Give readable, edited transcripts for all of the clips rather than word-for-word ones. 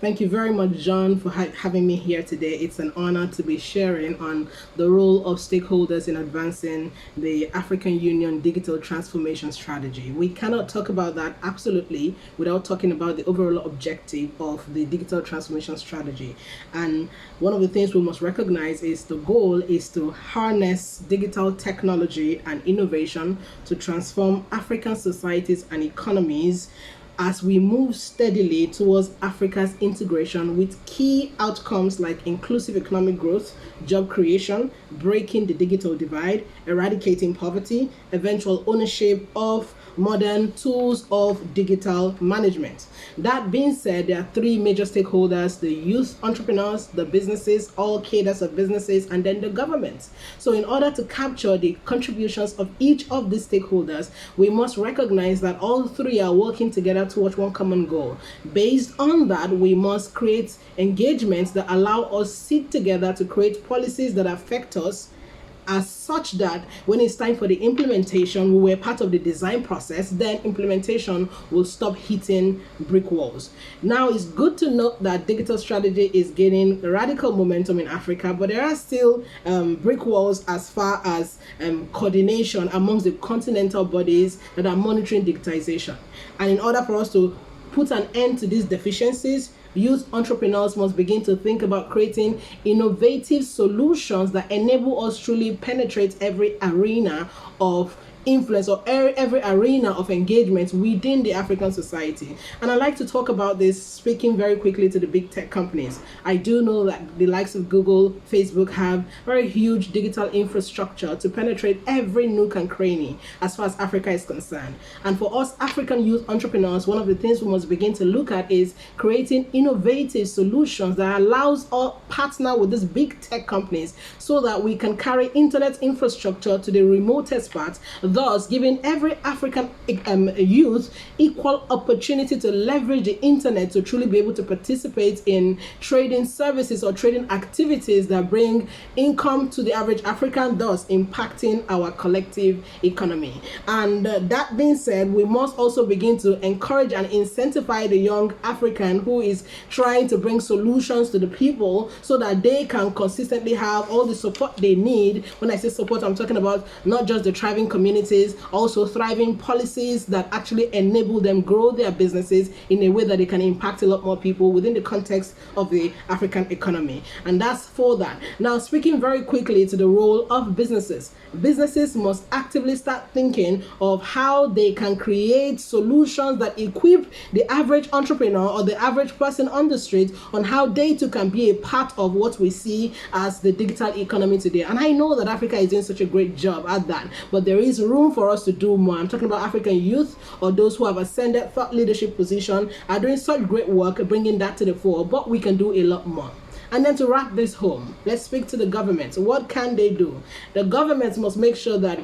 Thank you very much, John, for having me here today. It's an honor to be sharing on the role of stakeholders in advancing the African Union digital transformation strategy. We cannot talk about that absolutely without talking about the overall objective of the digital transformation strategy. And one of the things we must recognize is the goal is to harness digital technology and innovation to transform African societies and economies as we move steadily towards Africa's integration with key outcomes like inclusive economic growth, job creation, breaking the digital divide, eradicating poverty, eventual ownership of modern tools of digital management. That being said, there are three major stakeholders: the youth entrepreneurs, the businesses, all cadres of businesses, and then the government. So in order to capture the contributions of each of these stakeholders, we must recognize that all three are working together towards one common goal. Based on that, we must create engagements that allow us sit together to create policies that affect us as such that when it's time for the implementation, we were part of the design process, then implementation will stop hitting brick walls. Now, it's good to note that digital strategy is gaining radical momentum in Africa, but there are still brick walls as far as coordination amongst the continental bodies that are monitoring digitization. And in order for us to put an end to these deficiencies, youth entrepreneurs must begin to think about creating innovative solutions that enable us truly penetrate every arena of influence or every arena of engagement within the African society. And I like to talk about this speaking very quickly to the big tech companies. I do know that the likes of Google, Facebook have very huge digital infrastructure to penetrate every nook and cranny as far as Africa is concerned. And for us African youth entrepreneurs, one of the things we must begin to look at is creating innovative solutions that allows us partner with these big tech companies so that we can carry internet infrastructure to the remotest part, thus giving every African youth equal opportunity to leverage the internet to truly be able to participate in trading services or trading activities that bring income to the average African, thus impacting our collective economy. And that being said, we must also begin to encourage and incentivize the young African who is trying to bring solutions to the people so that they can consistently have all the support they need. When I say support, I'm talking about not just the thriving communities, also thriving policies that actually enable them grow their businesses in a way that they can impact a lot more people within the context of the African economy. And that's for that. Now, speaking very quickly to the role of businesses. Businesses must actively start thinking of how they can create solutions that equip the average entrepreneur or the average person on the street on how they too can be a part of what we see as the digital economy today. And I know that Africa is doing such a great job at that, but there is room for us to do more. I'm talking about African youth or those who have ascended thought leadership position are doing such great work bringing that to the fore, but we can do a lot more. And then to wrap this home, let's speak to the government. What can they do? The governments must make sure that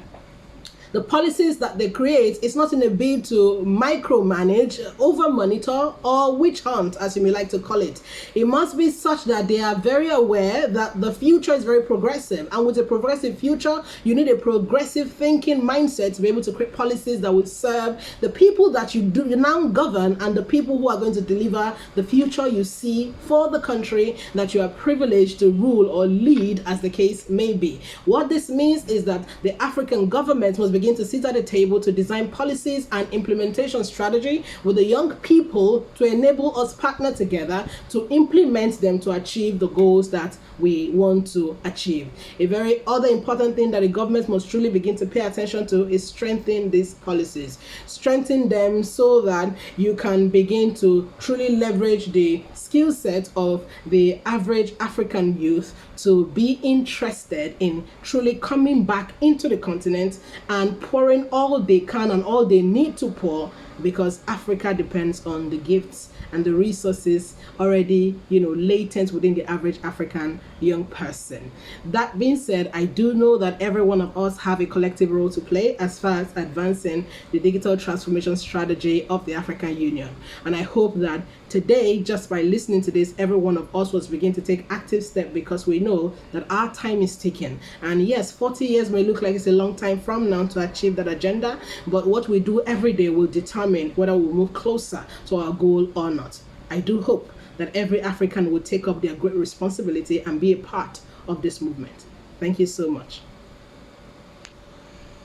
the policies that they create is not in a bid to micromanage, over monitor, or witch hunt, as you may like to call it. It must be such that they are very aware that the future is very progressive. And with a progressive future, you need a progressive thinking mindset to be able to create policies that would serve the people that you now govern and the people who are going to deliver the future you see for the country that you are privileged to rule or lead, as the case may be. What this means is that the African government must begin to sit at the table to design policies and implementation strategy with the young people to enable us partner together to implement them to achieve the goals that we want to achieve. A very other important thing that the government must truly begin to pay attention to is strengthen these policies. Strengthen them so that you can begin to truly leverage the skill set of the average African youth to be interested in truly coming back into the continent and pouring all they can and all they need to pour, because Africa depends on the gifts and the resources already, latent within the average African young person. That being said, I do know that every one of us have a collective role to play as far as advancing the digital transformation strategy of the African Union. And I hope that today, just by listening to this, every one of us was begin to take active step, because we know that our time is ticking. And yes, 40 years may look like it's a long time from now to achieve that agenda, but what we do every day will determine whether we move closer to our goal or not. I do hope that every African would take up their great responsibility and be a part of this movement. Thank you so much.